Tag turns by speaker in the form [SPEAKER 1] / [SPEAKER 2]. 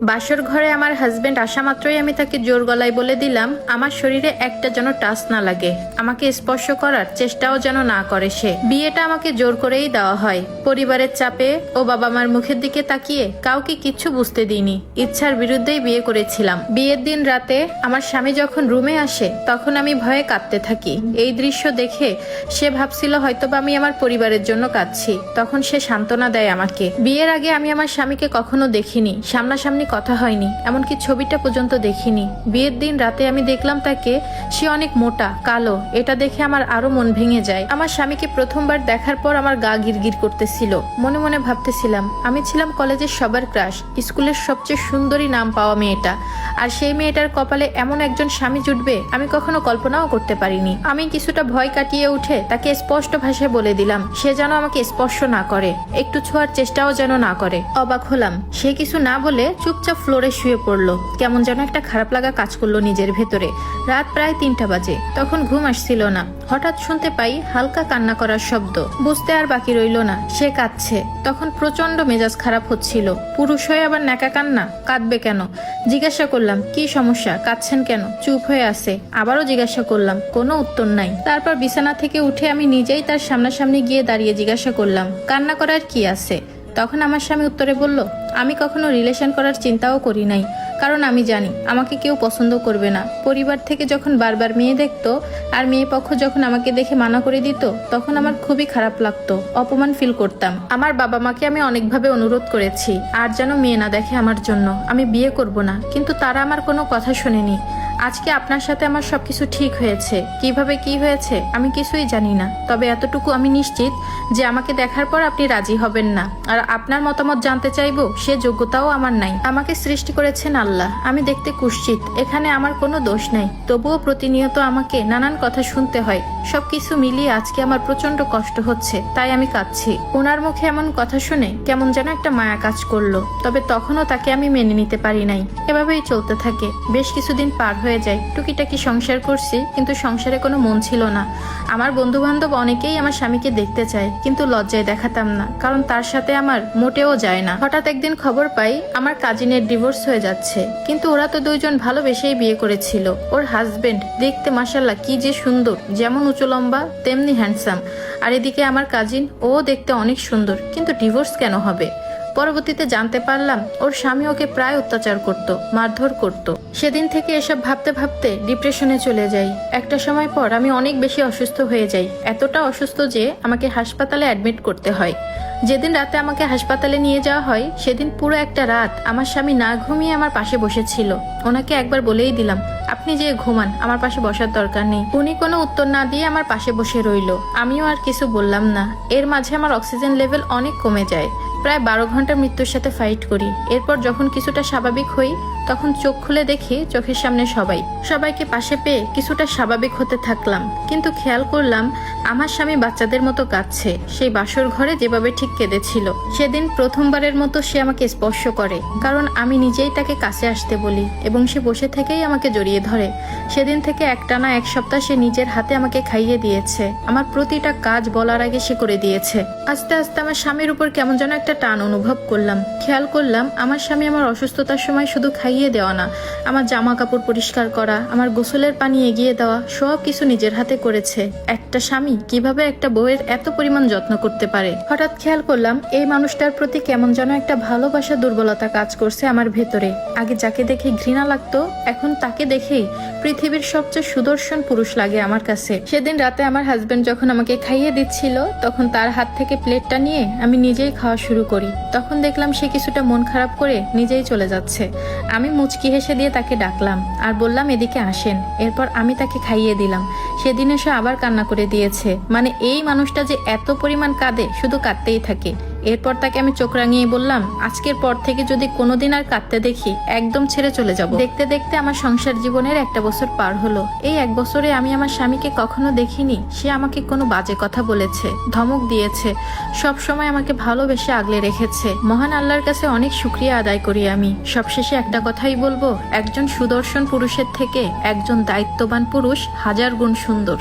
[SPEAKER 1] বাসর ঘরে আমার হাজবেন্ড আসা মাত্রই আমি তাকে জোর গলায় বলে দিলাম আমার শরীরে একটা যেন টাচ না লাগে, আমাকে স্পর্শ করার চেষ্টাও যেন না করে সে। বিয়েটা আমাকে জোর করেই দেওয়া হয়, পরিবারের চাপে ও বাবা মার মুখের দিকে তাকিয়ে কাউকে কিচ্ছু বুঝতে দিইনি, ইচ্ছার বিরুদ্ধেই বিয়ে করেছিলাম। বিয়ের দিন রাতে আমার স্বামী যখন রুমে আসে তখন আমি ভয়ে কাঁদতে থাকি। এই দৃশ্য দেখে সে ভাবছিল হয়তোবা আমি আমার পরিবারের জন্য কাঁদছি, তখন সে সান্ত্বনা দেয় আমাকে। বিয়ের আগে আমি আমার স্বামীকে কখনো দেখিনি, সামনাসামনি কথা হয়নি, এমনকি ছবিটা পর্যন্ত দেখিনি। বিয়ের দিন রাতে আমি দেখলাম তাকে, সে অনেক মোটা কালো, এটা দেখে আমার আরো মন ভেঙে যায়। আমার স্বামীকে প্রথমবার দেখার পর আমার গা গিরগির করতেছিল, মনে মনে ভাবতেছিলাম আমি ছিলাম কলেজের সবার ক্রাশ, স্কুলের সবচেয়ে সুন্দরী নাম পাওয়া মেয়েটা, আর সেই মেয়েটার কপালে এমন একজন স্বামী জুটবে আমি কখনো কল্পনাও করতে পারিনি। আমি কিছুটা ভয় কাটিয়ে উঠে তাকে স্পষ্ট ভাষায় বলে দিলাম সে যেন আমাকে স্পর্শ না করে, একটু ছোঁয়ার চেষ্টাও যেন না করে। অবাক হলাম, সে কিছু না বলে চুপচাপ ফ্লোরে শুয়ে পড়লো। কেমন যেন একটা খারাপ লাগা কাজ করলো নিজের ভেতরে। রাত প্রায় 3টা বাজে, তখন ঘুম আসছিল না। হঠাৎ শুনতে পাই হালকা কান্না করার শব্দ। বুঝতে আর বাকি রইল না সে কাঁদছে। তখন প্রচন্ড মেজাজ খারাপ হচ্ছিল। পুরুষ হয়ে আবার ন্যাকা কান্না, কাঁদবে কেন? জিজ্ঞাসা করলাম কি সমস্যা, কাঁদছেন কেন? চুপ হয়ে আছে। আবারও জিজ্ঞাসা করলাম, কোনো উত্তর নাই। তারপর বিছানা থেকে উঠে আমি নিজেই তার সামনাসামনি গিয়ে দাঁড়িয়ে জিজ্ঞাসা করলাম কান্না করার কি আছে? তখন আমার স্বামী উত্তরে বলল, আমি কখনো রিলেশন করার চিন্তাও করি নাই, কারণ আমি জানি আমাকে কেউ পছন্দ করবে না। পরিবার থেকে যখন বারবার মেয়ে দেখতো আর মেয়ে পক্ষ যখন আমাকে দেখে মানা করে দিত তখন আমার খুবই খারাপ লাগতো, অপমান ফিল করতাম। আমার বাবা মাকে আমি অনেকভাবে অনুরোধ করেছি আর যেন মেয়ে না দেখে আমার জন্য, আমি বিয়ে করব না, কিন্তু তারা আমার কোনো কথা শোনেনি। আজকে আপনার সাথে আমার সবকিছু ঠিক হয়েছে, কিভাবে কি হয়েছে আমি কিছুই জানি না, তবে এতটুকু আমি নিশ্চিত যে আমাকে দেখার পর আপনি রাজি হবেন না, আর আপনার মতামত জানতে চাইবো সে যোগ্যতাও আমার নাই। আমাকে সৃষ্টি করেছেন আল্লাহ, আমি দেখতে কুৎসিত, এখানে আমার কোনো দোষ নাই, তবুও প্রতিনিয়ত আমাকে নানান কথা শুনতে হয়। সবকিছু মিলিয়ে আজকে আমার প্রচন্ড কষ্ট হচ্ছে, তাই আমি কাঁদছি। ওনার মুখে এমন কথা শুনে কেমন যেন একটা মায়া কাজ করলো, তবে তখনও তাকে আমি মেনে নিতে পারি নাই। এভাবেই চলতে থাকে। বেশ কিছুদিন পার হয়ে যায়, টুকিটাকি সংসার করছি, কিন্তু সংসারে কোনো মন ছিল না। আমার বন্ধু বান্ধব অনেকেই আমার স্বামীকে দেখতে চায়, কিন্তু লজ্জায় দেখাতাম না, কারণ তার সাথে আমার মোটেও যায় না। হঠাৎ একদিন খবর পাই আমার কাজিনের ডিভোর্স হয়ে যাচ্ছে, কিন্তু ওরা তো দুইজন ভালোবেসেই বিয়ে করেছিল। ওর হাজবেন্ড দেখতে মাশাআল্লাহ কি যে সুন্দর, যেমন উঁচু লম্বা তেমনি হ্যান্ডসাম, আর এদিকে আমার কাজিন, ও দেখতে অনেক সুন্দর, কিন্তু ডিভোর্স কেন হবে? পরবর্তীতে জানতে পারলাম ওর স্বামী ওকে প্রায় অত্যাচার করত, মারধর করত। সেদিন থেকে এসব ভাবতে ভাবতে ডিপ্রেশনে চলে যাই। একটা সময় পর আমি অনেক বেশি অসুস্থ হয়ে যাই, এতটা অসুস্থ যে আমাকে হাসপাতালে অ্যাডমিট করতে হয়। যেদিন রাতে আমাকে হাসপাতালে নিয়ে যাওয়া হয় সেদিন পুরো একটা রাত আমার স্বামী না ঘুমিয়ে আমার পাশে বসেছিল। ওনাকে একবার বলেই দিলাম আপনি যে ঘুমান, আমার পাশে বসার দরকার নেই। উনি কোনো উত্তর না দিয়ে আমার পাশে বসে রইল, আমিও আর কিছু বললাম না। এর মাঝে আমার অক্সিজেন লেভেল অনেক কমে যায়, প্রায় 12 ঘন্টা মৃত্যুর সাথে ফাইট করি। এরপর যখন কিছুটা স্বাভাবিক হই তখন চোখ খুলে দেখি চোখের সামনে সবাইকে পাশে পেয়ে কিছুটা স্বাভাবিক হতে থাকলাম, কিন্তু খেয়াল করলাম আমার স্বামী বাচ্চাদের মতো কাঁদছে। সেই বাসর ঘরে যেভাবে ঠিক কেঁদেছিল। সেদিন প্রথমবারের মতো সে আমাকে স্পর্শ করে, কারণ আমি নিজেই তাকে কাছে আসতে বলি এবং সে বসে থেকেই আমাকে জড়িয়ে ধরে। সেদিন থেকে একটানা 1 সপ্তাহ সে নিজের হাতে আমাকে খাইয়ে দিয়েছে, আমার প্রতিটা কাজ বলার আগে সে করে দিয়েছে। আস্তে আস্তে আমার স্বামীর উপর কেমন যেন একটা টান অনুভব করলাম। খেয়াল করলাম আমার স্বামী আমার অসুস্থতার সময় শুধু খাইয়ে দেওয়া না, আমার জামা কাপড় পরিষ্কার করা, আমার গোসলের পানি এগিয়ে দেওয়া, সব কিছু নিজের হাতে করেছে। একটা স্বামী কিভাবে একটা বউয়ের এত পরিমাণ যত্ন করতে পারে? হঠাৎ খেয়াল করলাম এই মানুষটার প্রতি কেমন যেন একটা ভালোবাসা দুর্বলতা কাজ করছে আমার ভেতরে। আগে যাকে দেখে ঘৃণা লাগতো, এখন তাকে দেখেই পৃথিবীর সবচেয়ে সুদর্শন পুরুষ লাগে আমার কাছে। সেদিন রাতে আমার হাজবেন্ড যখন আমাকে খাইয়ে দিচ্ছিল তখন তার হাত থেকে প্লেটটা নিয়ে আমি নিজেই খাওয়া শুরু করি। তখন দেখলাম সে কিছুটা মন খারাপ করে নিজেই চলে যাচ্ছে। আমি মুচকি হেসে দিয়ে তাকে ডাকলাম আর বললাম এদিকে আসেন। এরপর আমি তাকে খাইয়ে দিলাম। সেদিন এসে আবার কান্না করে দিয়েছে। মানে এই মানুষটা যে এত পরিমাণ কাঁদে, শুধু কাঁদতেই থাকে। এরপর তাকে আমি চোখ রাঙিয়ে বললাম আজকের পর থেকে যদি কোনোদিন আর কাঁদতে দেখি একদম ছেড়ে চলে যাব। দেখতে দেখতে আমার সংসার জীবনের 1 বছর পার হলো। এই 1 বছরে আমি আমার স্বামীকে কখনো দেখিনি সে আমাকে কোনো বাজে কথা বলেছে, ধমক দিয়েছে, সব সময় আমাকে ভালোবেসে আগলে রেখেছে। মহান আল্লাহর কাছে অনেক শুকরিয়া আদায় করি আমি। সবশেষে একটা কথাই বলবো, একজন সুদর্শন পুরুষের থেকে একজন দায়িত্ববান পুরুষ 1000 গুণ সুন্দর।